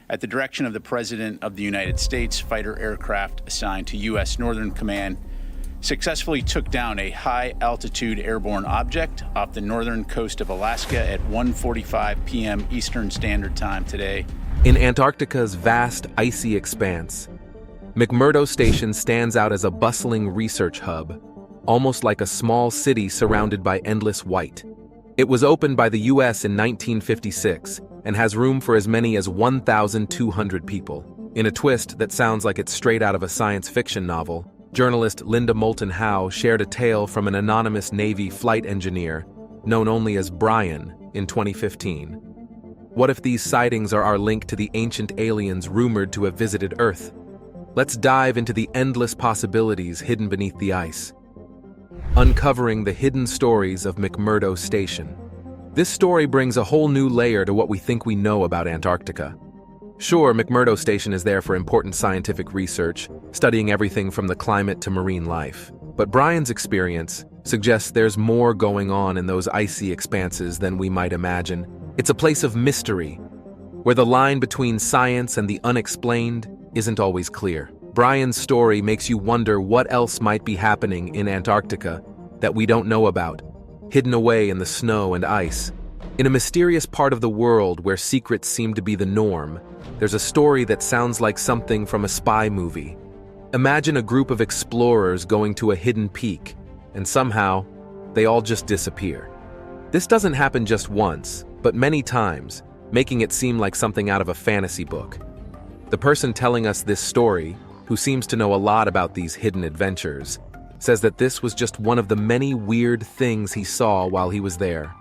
at the direction of the President of the United States, fighter aircraft assigned to U.S. Northern Command successfully took down a high-altitude airborne object off the northern coast of Alaska at 1:45 p.m. Eastern Standard Time today. In Antarctica's vast, icy expanse, McMurdo Station stands out as a bustling research hub, almost like a small city surrounded by endless white. It was opened by the U.S. in 1956 and has room for as many as 1,200 people. In a twist that sounds like it's straight out of a science fiction novel, journalist Linda Moulton Howe shared a tale from an anonymous Navy flight engineer, known only as Brian, in 2015. What if these sightings are our link to the ancient aliens rumored to have visited Earth? Let's dive into the endless possibilities hidden beneath the ice, uncovering the hidden stories of McMurdo Station. This story brings a whole new layer to what we think we know about Antarctica. Sure, McMurdo Station is there for important scientific research, studying everything from the climate to marine life. But Brian's experience suggests there's more going on in those icy expanses than we might imagine. It's a place of mystery, where the line between science and the unexplained isn't always clear. Brian's story makes you wonder what else might be happening in Antarctica that we don't know about, hidden away in the snow and ice. In a mysterious part of the world where secrets seem to be the norm, there's a story that sounds like something from a spy movie. Imagine a group of explorers going to a hidden peak, and somehow, they all just disappear. This doesn't happen just once, but many times, making it seem like something out of a fantasy book. The person telling us this story, who seems to know a lot about these hidden adventures, says that this was just one of the many weird things he saw while he was there.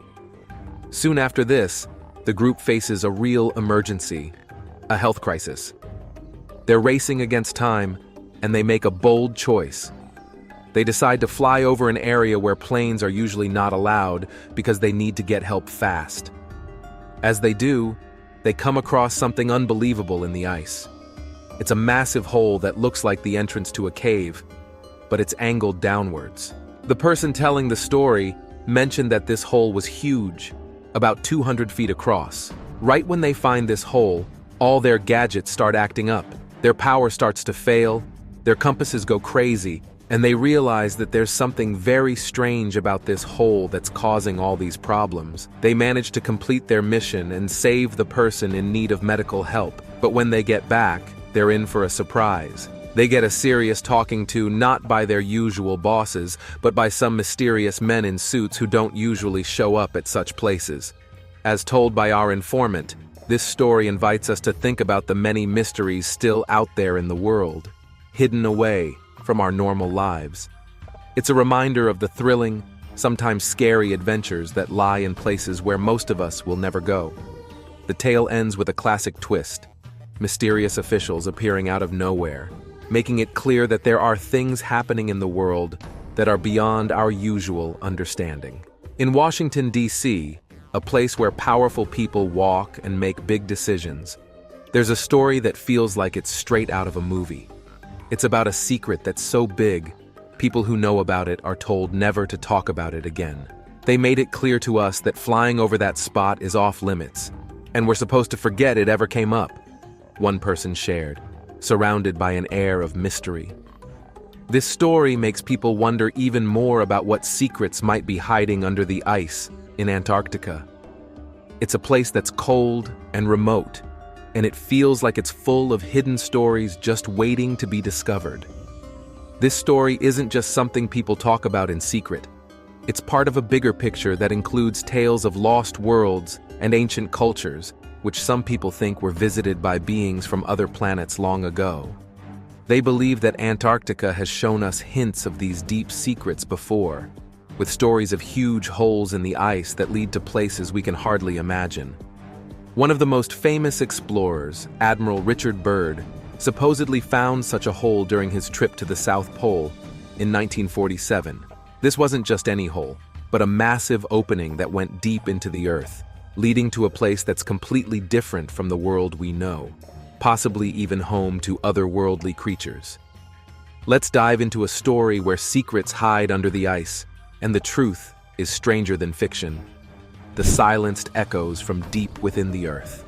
Soon after this, the group faces a real emergency, a health crisis. They're racing against time, and they make a bold choice. They decide to fly over an area where planes are usually not allowed because they need to get help fast. As they do, they come across something unbelievable in the ice. It's a massive hole that looks like the entrance to a cave, but it's angled downwards. The person telling the story mentioned that this hole was huge, about 200 feet across. Right when they find this hole, all their gadgets start acting up. Their power starts to fail, their compasses go crazy, and they realize that there's something very strange about this hole that's causing all these problems. They manage to complete their mission and save the person in need of medical help, but when they get back, they're in for a surprise. They get a serious talking to not by their usual bosses, but by some mysterious men in suits who don't usually show up at such places. As told by our informant, this story invites us to think about the many mysteries still out there in the world, hidden away from our normal lives. It's a reminder of the thrilling, sometimes scary adventures that lie in places where most of us will never go. The tale ends with a classic twist, mysterious officials appearing out of nowhere, making it clear that there are things happening in the world that are beyond our usual understanding. In Washington, D.C., a place where powerful people walk and make big decisions, there's a story that feels like it's straight out of a movie. It's about a secret that's so big, people who know about it are told never to talk about it again. They made it clear to us that flying over that spot is off limits, and we're supposed to forget it ever came up, one person shared, surrounded by an air of mystery. This story makes people wonder even more about what secrets might be hiding under the ice in Antarctica. It's a place that's cold and remote, and it feels like it's full of hidden stories just waiting to be discovered. This story isn't just something people talk about in secret. It's part of a bigger picture that includes tales of lost worlds and ancient cultures, which some people think were visited by beings from other planets long ago. They believe that Antarctica has shown us hints of these deep secrets before, with stories of huge holes in the ice that lead to places we can hardly imagine. One of the most famous explorers, Admiral Richard Byrd, supposedly found such a hole during his trip to the South Pole in 1947. This wasn't just any hole, but a massive opening that went deep into the earth, leading to a place that's completely different from the world we know, possibly even home to otherworldly creatures. Let's dive into a story where secrets hide under the ice, and the truth is stranger than fiction. The silenced echoes from deep within the earth.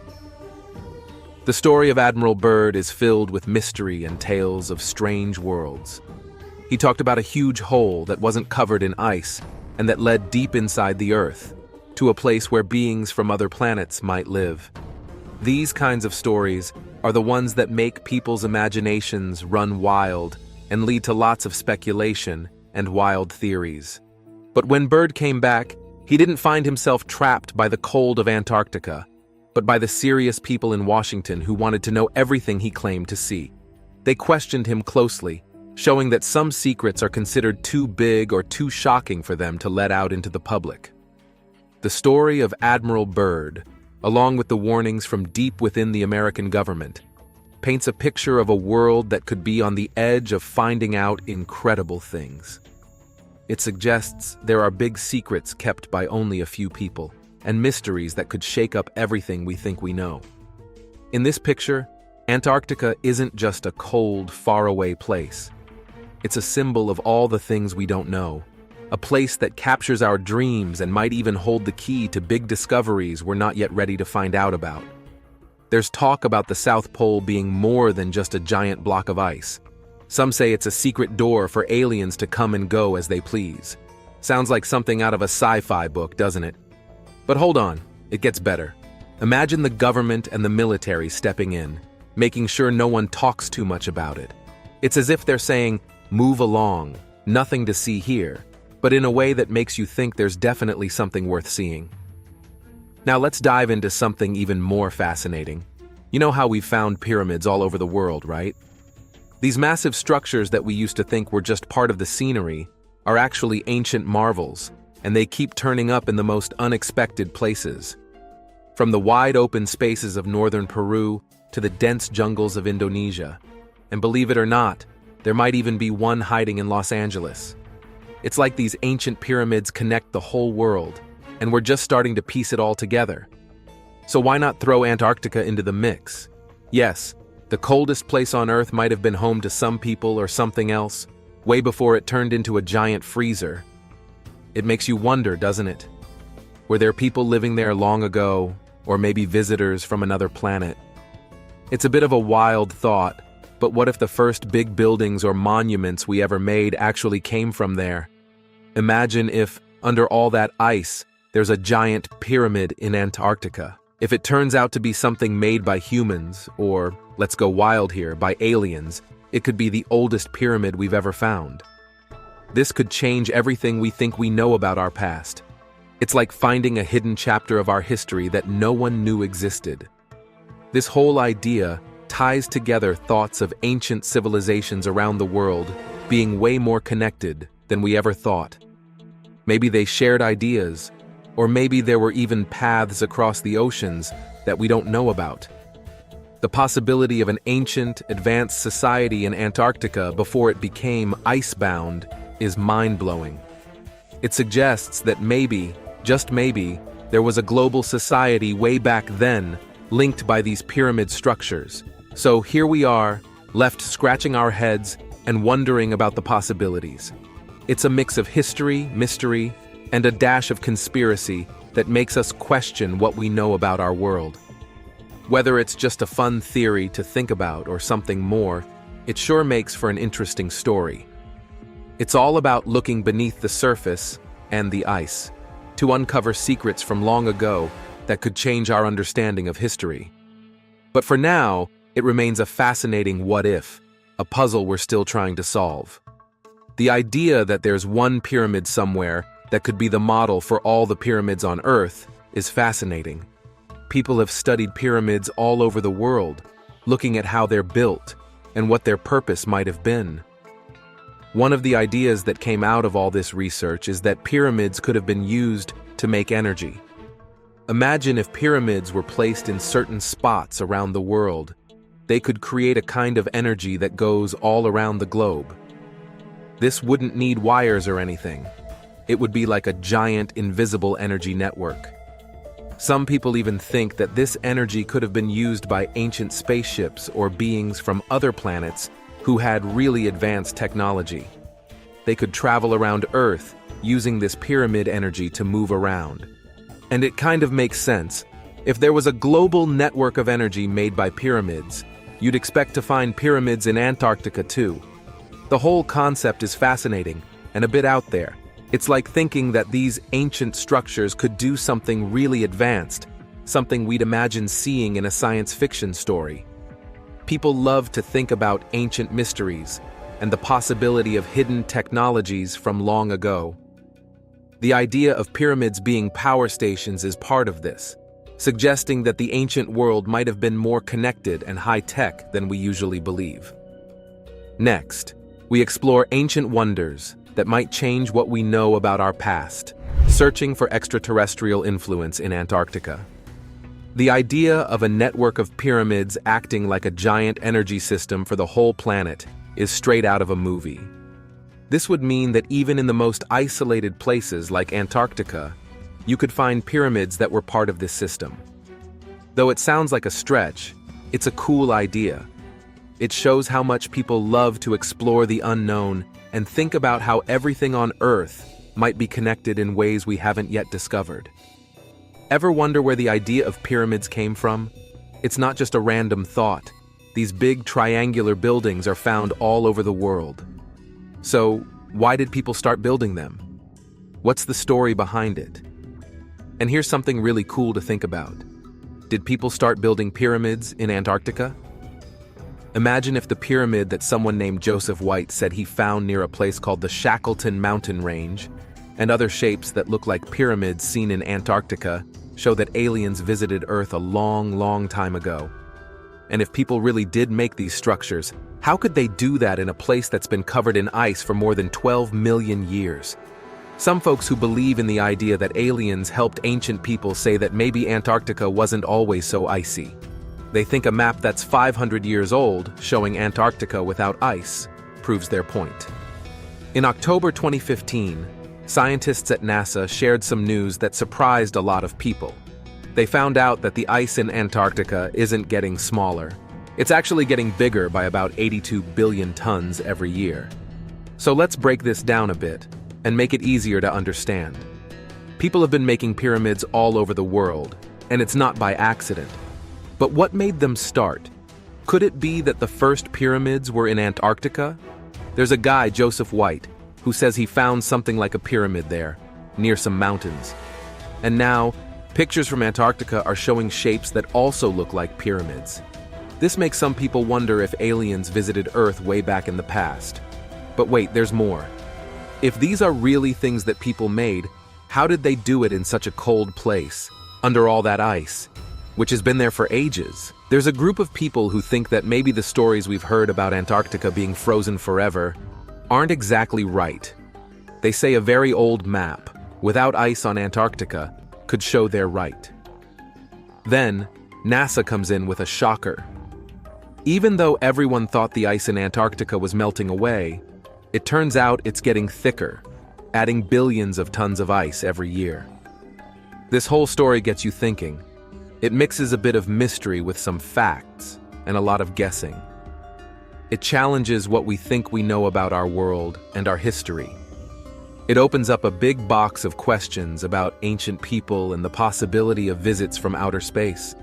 The story of Admiral Byrd is filled with mystery and tales of strange worlds. He talked about a huge hole that wasn't covered in ice and that led deep inside the Earth, to a place where beings from other planets might live. These kinds of stories are the ones that make people's imaginations run wild and lead to lots of speculation and wild theories. But when Byrd came back, he didn't find himself trapped by the cold of Antarctica, but by the serious people in Washington who wanted to know everything he claimed to see. They questioned him closely, showing that some secrets are considered too big or too shocking for them to let out into the public. The story of Admiral Byrd, along with the warnings from deep within the American government, paints a picture of a world that could be on the edge of finding out incredible things. It suggests there are big secrets kept by only a few people, and mysteries that could shake up everything we think we know. In this picture, Antarctica isn't just a cold, faraway place. It's a symbol of all the things we don't know, a place that captures our dreams and might even hold the key to big discoveries we're not yet ready to find out about. There's talk about the South Pole being more than just a giant block of ice. Some say it's a secret door for aliens to come and go as they please. Sounds like something out of a sci-fi book, doesn't it? But hold on, it gets better. Imagine the government and the military stepping in, making sure no one talks too much about it. It's as if they're saying, "Move along, nothing to see here," but in a way that makes you think there's definitely something worth seeing. Now let's dive into something even more fascinating. You know how we've found pyramids all over the world, right? These massive structures that we used to think were just part of the scenery are actually ancient marvels, and they keep turning up in the most unexpected places. From the wide open spaces of northern Peru to the dense jungles of Indonesia. And believe it or not, there might even be one hiding in Los Angeles. It's like these ancient pyramids connect the whole world, and we're just starting to piece it all together. So why not throw Antarctica into the mix? Yes, the coldest place on Earth might have been home to some people or something else, way before it turned into a giant freezer. It makes you wonder, doesn't it? Were there people living there long ago, or maybe visitors from another planet? It's a bit of a wild thought, but what if the first big buildings or monuments we ever made actually came from there? Imagine if, under all that ice, there's a giant pyramid in Antarctica. If it turns out to be something made by humans, or, let's go wild here, by aliens, it could be the oldest pyramid we've ever found. This could change everything we think we know about our past. It's like finding a hidden chapter of our history that no one knew existed. This whole idea ties together thoughts of ancient civilizations around the world being way more connected than we ever thought. Maybe they shared ideas, or maybe there were even paths across the oceans that we don't know about. The possibility of an ancient, advanced society in Antarctica before it became icebound is mind-blowing. It suggests that maybe, just maybe, there was a global society way back then linked by these pyramid structures. So here we are, left scratching our heads and wondering about the possibilities. It's a mix of history, mystery, and a dash of conspiracy that makes us question what we know about our world. Whether it's just a fun theory to think about or something more, it sure makes for an interesting story. It's all about looking beneath the surface and the ice to uncover secrets from long ago that could change our understanding of history. But for now, it remains a fascinating what if, a puzzle we're still trying to solve. The idea that there's one pyramid somewhere that could be the model for all the pyramids on Earth is fascinating. People have studied pyramids all over the world, looking at how they're built and what their purpose might have been. One of the ideas that came out of all this research is that pyramids could have been used to make energy. Imagine if pyramids were placed in certain spots around the world. They could create a kind of energy that goes all around the globe. This wouldn't need wires or anything. It would be like a giant invisible energy network. Some people even think that this energy could have been used by ancient spaceships or beings from other planets who had really advanced technology. They could travel around Earth using this pyramid energy to move around. And it kind of makes sense. If there was a global network of energy made by pyramids, you'd expect to find pyramids in Antarctica too. The whole concept is fascinating and a bit out there. It's like thinking that these ancient structures could do something really advanced, something we'd imagine seeing in a science fiction story. People love to think about ancient mysteries and the possibility of hidden technologies from long ago. The idea of pyramids being power stations is part of this, suggesting that the ancient world might have been more connected and high-tech than we usually believe. Next, we explore ancient wonders that might change what we know about our past, searching for extraterrestrial influence in Antarctica. The idea of a network of pyramids acting like a giant energy system for the whole planet is straight out of a movie. This would mean that even in the most isolated places like Antarctica, you could find pyramids that were part of this system. Though it sounds like a stretch, it's a cool idea. It shows how much people love to explore the unknown and think about how everything on Earth might be connected in ways we haven't yet discovered. Ever wonder where the idea of pyramids came from? It's not just a random thought. These big triangular buildings are found all over the world. So, why did people start building them? What's the story behind it? And here's something really cool to think about. Did people start building pyramids in Antarctica? Imagine if the pyramid that someone named Joseph White said he found near a place called the Shackleton Mountain Range, and other shapes that look like pyramids seen in Antarctica show that aliens visited Earth a long, long time ago. And if people really did make these structures, how could they do that in a place that's been covered in ice for more than 12 million years? Some folks who believe in the idea that aliens helped ancient people say that maybe Antarctica wasn't always so icy. They think a map that's 500 years old, showing Antarctica without ice, proves their point. In October 2015, scientists at NASA shared some news that surprised a lot of people. They found out that the ice in Antarctica isn't getting smaller. It's actually getting bigger by about 82 billion tons every year. So let's break this down a bit and make it easier to understand. People have been making pyramids all over the world, and it's not by accident. But what made them start? Could it be that the first pyramids were in Antarctica? There's a guy, Joseph White, who says he found something like a pyramid there, near some mountains. And now, pictures from Antarctica are showing shapes that also look like pyramids. This makes some people wonder if aliens visited Earth way back in the past. But wait, there's more. If these are really things that people made, how did they do it in such a cold place, under all that ice, which has been there for ages? There's a group of people who think that maybe the stories we've heard about Antarctica being frozen forever aren't exactly right. They say a very old map, without ice on Antarctica, could show they're right. Then, NASA comes in with a shocker. Even though everyone thought the ice in Antarctica was melting away, it turns out it's getting thicker, adding billions of tons of ice every year. This whole story gets you thinking. It mixes a bit of mystery with some facts and a lot of guessing. It challenges what we think we know about our world and our history. It opens up a big box of questions about ancient people and the possibility of visits from outer space.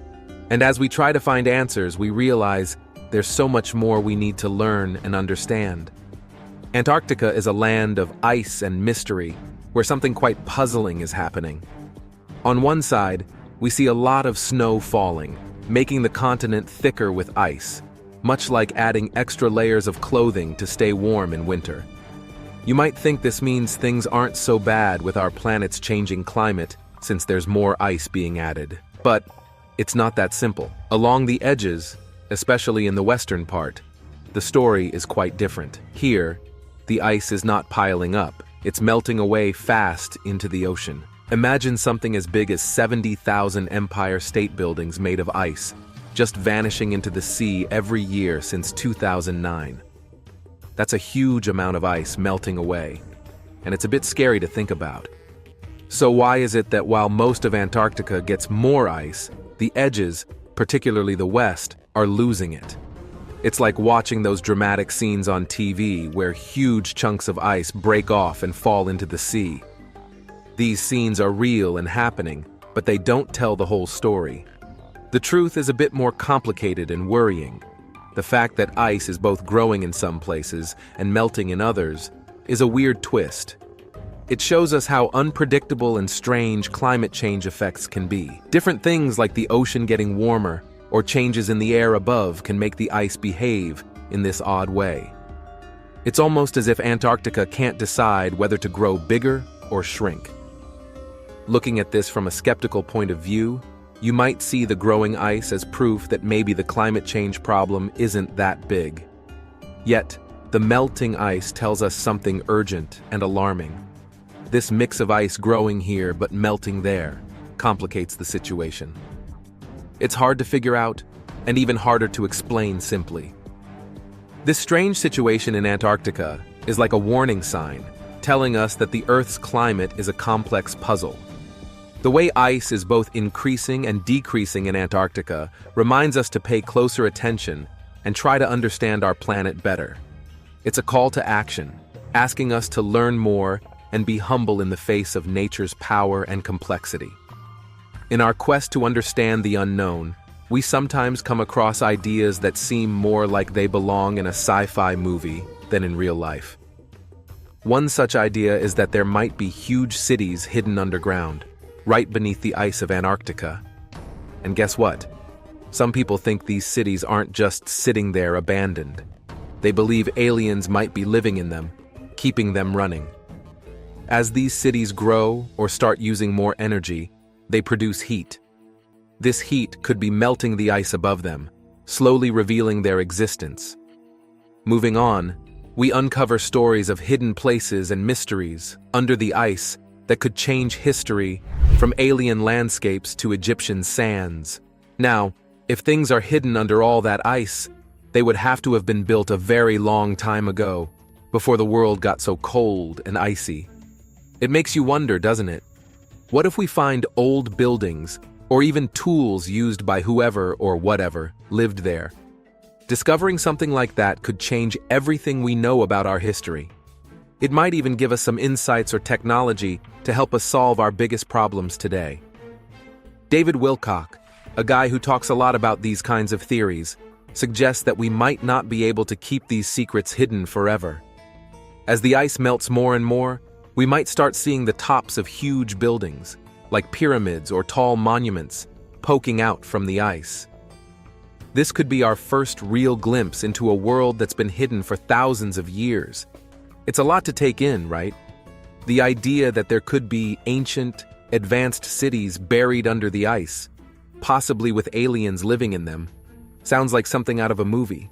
And as we try to find answers, we realize there's so much more we need to learn and understand. Antarctica is a land of ice and mystery, where something quite puzzling is happening. On one side, we see a lot of snow falling, making the continent thicker with ice, much like adding extra layers of clothing to stay warm in winter. You might think this means things aren't so bad with our planet's changing climate, since there's more ice being added. But it's not that simple. Along the edges, especially in the western part, the story is quite different. Here, the ice is not piling up. It's melting away fast into the ocean. Imagine something as big as 70,000 Empire State Buildings made of ice, just vanishing into the sea every year since 2009. That's a huge amount of ice melting away, and it's a bit scary to think about. So why is it that while most of Antarctica gets more ice, the edges, particularly the west, are losing it? It's like watching those dramatic scenes on TV where huge chunks of ice break off and fall into the sea. These scenes are real and happening, but they don't tell the whole story. The truth is a bit more complicated and worrying. The fact that ice is both growing in some places and melting in others is a weird twist. It shows us how unpredictable and strange climate change effects can be. Different things like the ocean getting warmer or changes in the air above can make the ice behave in this odd way. It's almost as if Antarctica can't decide whether to grow bigger or shrink. Looking at this from a skeptical point of view, you might see the growing ice as proof that maybe the climate change problem isn't that big. Yet, the melting ice tells us something urgent and alarming. This mix of ice growing here but melting there complicates the situation. It's hard to figure out, and even harder to explain simply. This strange situation in Antarctica is like a warning sign, telling us that the Earth's climate is a complex puzzle. The way ice is both increasing and decreasing in Antarctica reminds us to pay closer attention and try to understand our planet better. It's a call to action, asking us to learn more and be humble in the face of nature's power and complexity. In our quest to understand the unknown, we sometimes come across ideas that seem more like they belong in a sci-fi movie than in real life. One such idea is that there might be huge cities hidden underground, right beneath the ice of Antarctica. And guess what? Some people think these cities aren't just sitting there abandoned. They believe aliens might be living in them, keeping them running. As these cities grow or start using more energy, they produce heat. This heat could be melting the ice above them, slowly revealing their existence. Moving on, we uncover stories of hidden places and mysteries under the ice that could change history, from alien landscapes to Egyptian sands. Now, if things are hidden under all that ice, they would have to have been built a very long time ago, before the world got so cold and icy. It makes you wonder, doesn't it? What if we find old buildings, or even tools used by whoever or whatever lived there? Discovering something like that could change everything we know about our history. It might even give us some insights or technology to help us solve our biggest problems today. David Wilcock, a guy who talks a lot about these kinds of theories, suggests that we might not be able to keep these secrets hidden forever. As the ice melts more and more, we might start seeing the tops of huge buildings, like pyramids or tall monuments, poking out from the ice. This could be our first real glimpse into a world that's been hidden for thousands of years. It's a lot to take in, right? The idea that there could be ancient, advanced cities buried under the ice, possibly with aliens living in them, sounds like something out of a movie.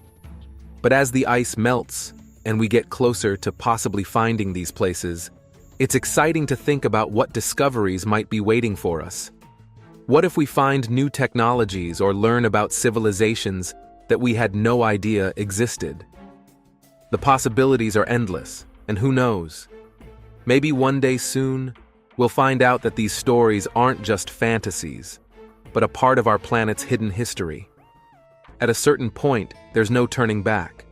But as the ice melts and we get closer to possibly finding these places, it's exciting to think about what discoveries might be waiting for us. What if we find new technologies or learn about civilizations that we had no idea existed? The possibilities are endless, and who knows? Maybe one day soon, we'll find out that these stories aren't just fantasies, but a part of our planet's hidden history. At a certain point, there's no turning back.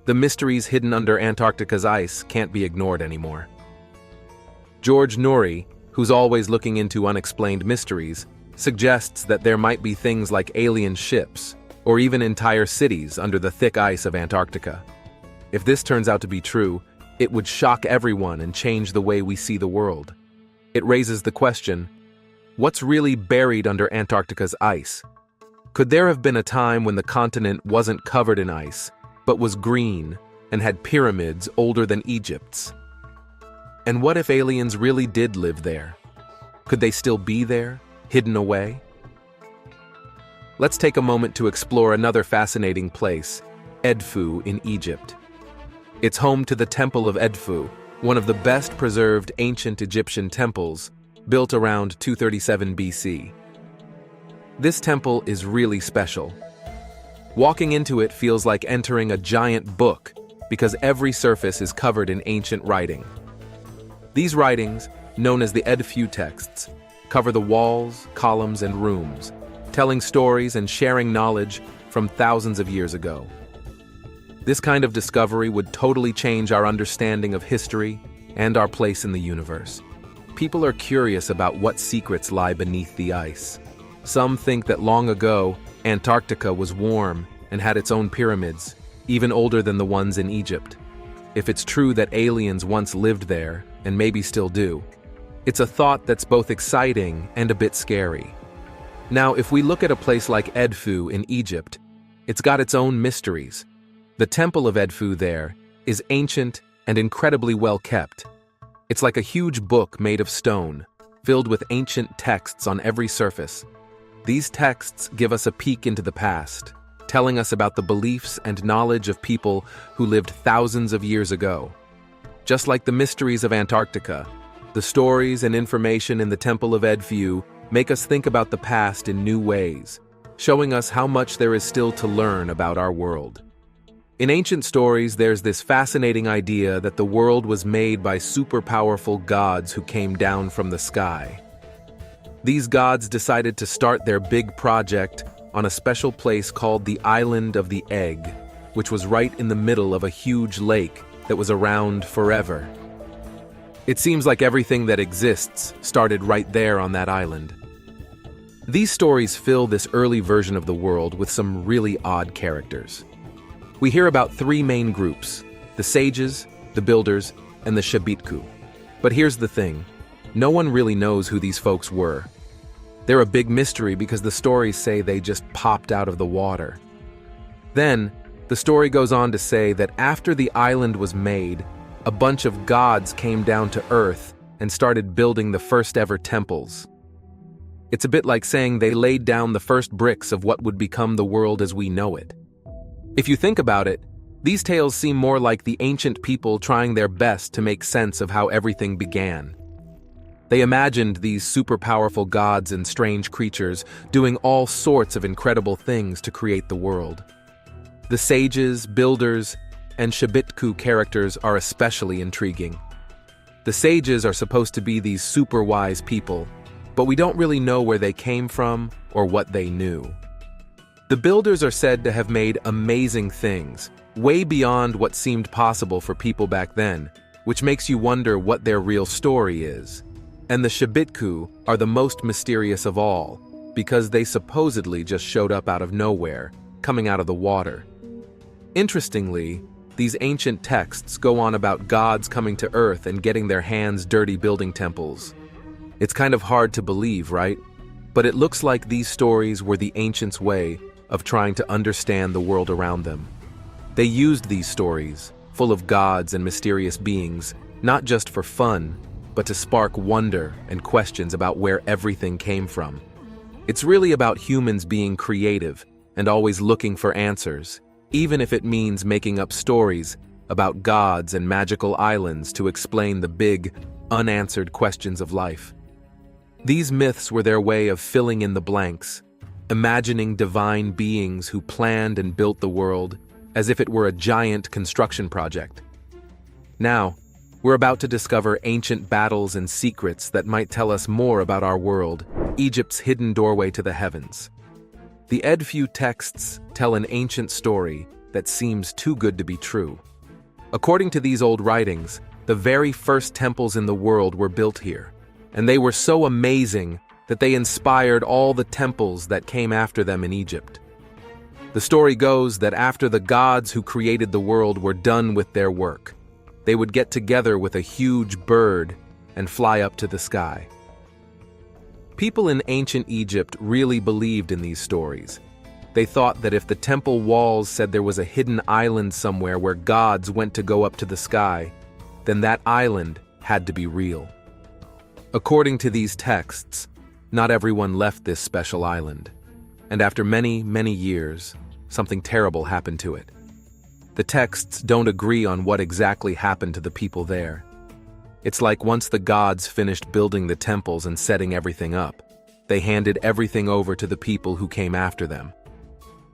The mysteries hidden under Antarctica's ice can't be ignored anymore. George Noory, who's always looking into unexplained mysteries, suggests that there might be things like alien ships, or even entire cities under the thick ice of Antarctica. If this turns out to be true, it would shock everyone and change the way we see the world. It raises the question, what's really buried under Antarctica's ice? Could there have been a time when the continent wasn't covered in ice, but was green and had pyramids older than Egypt's? And what if aliens really did live there? Could they still be there, hidden away? Let's take a moment to explore another fascinating place, Edfu in Egypt. It's home to the Temple of Edfu, one of the best preserved ancient Egyptian temples, built around 237 BC. This temple is really special. Walking into it feels like entering a giant book because every surface is covered in ancient writing. These writings, known as the Edfu texts, cover the walls, columns, and rooms, telling stories and sharing knowledge from thousands of years ago. This kind of discovery would totally change our understanding of history and our place in the universe. People are curious about what secrets lie beneath the ice. Some think that long ago, Antarctica was warm and had its own pyramids, even older than the ones in Egypt. If it's true that aliens once lived there, and maybe still do, it's a thought that's both exciting and a bit scary. Now, if we look at a place like Edfu in Egypt, it's got its own mysteries. The temple of Edfu there is ancient and incredibly well kept. It's like a huge book made of stone, filled with ancient texts on every surface. These texts give us a peek into the past, telling us about the beliefs and knowledge of people who lived thousands of years ago. Just like the mysteries of Antarctica, the stories and information in the Temple of Edfu make us think about the past in new ways, showing us how much there is still to learn about our world. In ancient stories, there's this fascinating idea that the world was made by super powerful gods who came down from the sky. These gods decided to start their big project on a special place called the Island of the Egg, which was right in the middle of a huge lake that was around forever. It seems like everything that exists started right there on that island. These stories fill this early version of the world with some really odd characters. We hear about three main groups: the sages, the builders, and the Shabitku. But here's the thing. No one really knows who these folks were. They're a big mystery because the stories say they just popped out of the water. Then, the story goes on to say that after the island was made, a bunch of gods came down to Earth and started building the first ever temples. It's a bit like saying they laid down the first bricks of what would become the world as we know it. If you think about it, these tales seem more like the ancient people trying their best to make sense of how everything began. They imagined these super powerful gods and strange creatures doing all sorts of incredible things to create the world. The sages, builders, and Shabitku characters are especially intriguing. The sages are supposed to be these super wise people, but we don't really know where they came from or what they knew. The builders are said to have made amazing things, way beyond what seemed possible for people back then, which makes you wonder what their real story is. And the Shabitku are the most mysterious of all, because they supposedly just showed up out of nowhere, coming out of the water. Interestingly, these ancient texts go on about gods coming to Earth and getting their hands dirty building temples. It's kind of hard to believe, right? But it looks like these stories were the ancients' way of trying to understand the world around them. They used these stories, full of gods and mysterious beings, not just for fun, but to spark wonder and questions about where everything came from. It's really about humans being creative and always looking for answers, even if it means making up stories about gods and magical islands to explain the big, unanswered questions of life. These myths were their way of filling in the blanks, imagining divine beings who planned and built the world as if it were a giant construction project. Now, we're about to discover ancient battles and secrets that might tell us more about our world, Egypt's hidden doorway to the heavens. The Edfu texts tell an ancient story that seems too good to be true. According to these old writings, the very first temples in the world were built here, and they were so amazing that they inspired all the temples that came after them in Egypt. The story goes that after the gods who created the world were done with their work, they would get together with a huge bird and fly up to the sky. People in ancient Egypt really believed in these stories. They thought that if the temple walls said there was a hidden island somewhere where gods went to go up to the sky, then that island had to be real. According to these texts, not everyone left this special island, and after many, many years, something terrible happened to it. The texts don't agree on what exactly happened to the people there. It's like once the gods finished building the temples and setting everything up, they handed everything over to the people who came after them.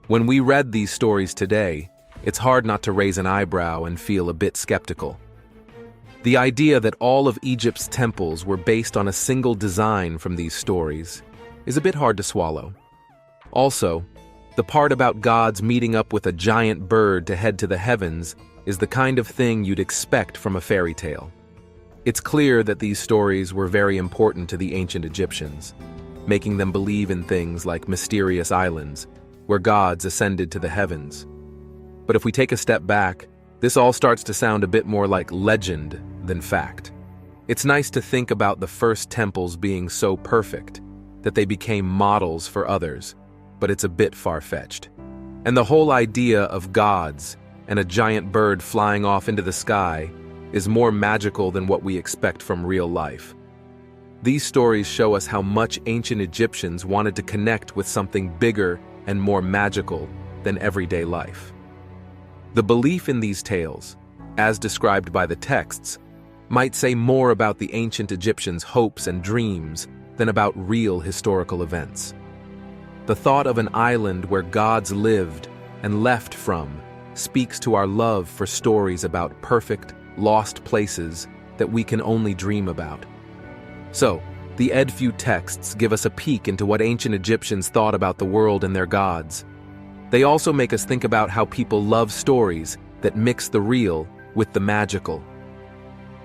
When we read these stories today, it's hard not to raise an eyebrow and feel a bit skeptical. The idea that all of Egypt's temples were based on a single design from these stories is a bit hard to swallow. Also, the part about gods meeting up with a giant bird to head to the heavens is the kind of thing you'd expect from a fairy tale. It's clear that these stories were very important to the ancient Egyptians. making them believe in things like mysterious islands, where gods ascended to the heavens. But if we take a step back, this all starts to sound a bit more like legend than fact. It's nice to think about the first temples being so perfect that they became models for others, but it's a bit far-fetched. And the whole idea of gods and a giant bird flying off into the sky is more magical than what we expect from real life. These stories show us how much ancient Egyptians wanted to connect with something bigger and more magical than everyday life. The belief in these tales, as described by the texts, might say more about the ancient Egyptians' hopes and dreams than about real historical events. The thought of an island where gods lived and left from speaks to our love for stories about perfect, lost places that we can only dream about. So, the Edfu texts give us a peek into what ancient Egyptians thought about the world and their gods. They also make us think about how people love stories that mix the real with the magical.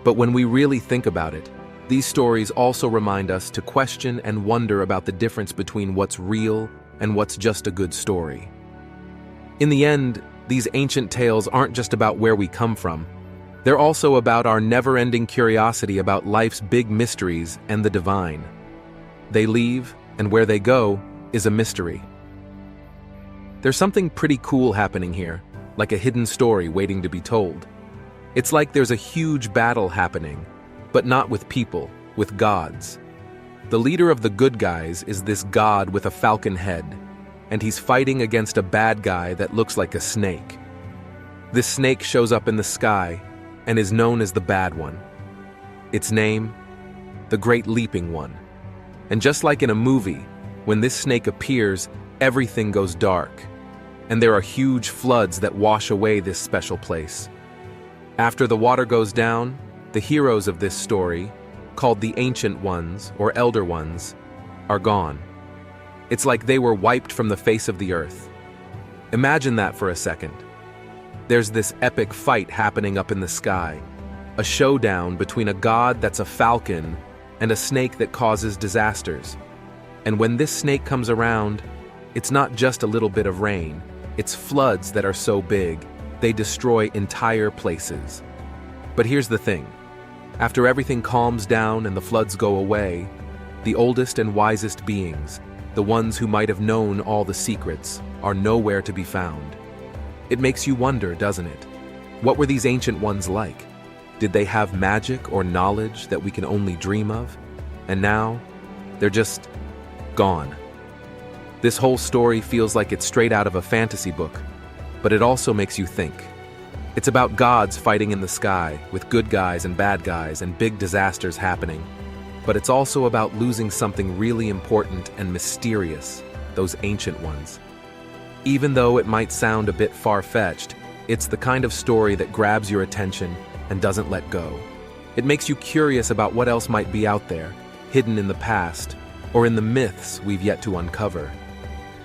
But when we really think about it, these stories also remind us to question and wonder about the difference between what's real and what's just a good story. In the end, these ancient tales aren't just about where we come from. They're also about our never-ending curiosity about life's big mysteries and the divine. They leave, and where they go is a mystery. There's something pretty cool happening here, like a hidden story waiting to be told. It's like there's a huge battle happening, but not with people, with gods. The leader of the good guys is this god with a falcon head, and he's fighting against a bad guy that looks like a snake. This snake shows up in the sky and is known as the Bad One. Its name, the Great Leaping One. And just like in a movie, when this snake appears, everything goes dark, and there are huge floods that wash away this special place. After the water goes down, the heroes of this story, called the Ancient Ones or Elder Ones, are gone. It's like they were wiped from the face of the earth. Imagine that for a second. There's this epic fight happening up in the sky, a showdown between a god that's a falcon and a snake that causes disasters. And when this snake comes around, it's not just a little bit of rain, it's floods that are so big, they destroy entire places. But here's the thing. After everything calms down and the floods go away, the oldest and wisest beings, the ones who might have known all the secrets, are nowhere to be found. It makes you wonder, doesn't it? What were these ancient ones like? Did they have magic or knowledge that we can only dream of? And now, they're just gone. This whole story feels like it's straight out of a fantasy book, but it also makes you think. It's about gods fighting in the sky, with good guys and bad guys and big disasters happening. But it's also about losing something really important and mysterious, those ancient ones. Even though it might sound a bit far-fetched, it's the kind of story that grabs your attention and doesn't let go. It makes you curious about what else might be out there, hidden in the past, or in the myths we've yet to uncover.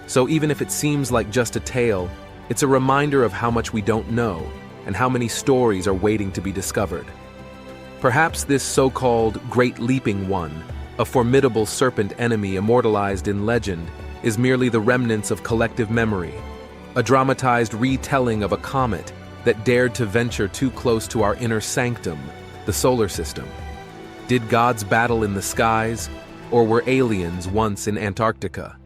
So even if it seems like just a tale, it's a reminder of how much we don't know and how many stories are waiting to be discovered. Perhaps this so-called Great Leaping One, a formidable serpent enemy immortalized in legend, is merely the remnants of collective memory, a dramatized retelling of a comet that dared to venture too close to our inner sanctum, the solar system. Did gods battle in the skies, or were aliens once in Antarctica?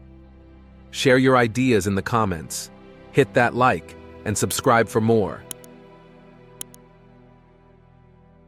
Share your ideas in the comments, hit that like, and subscribe for more.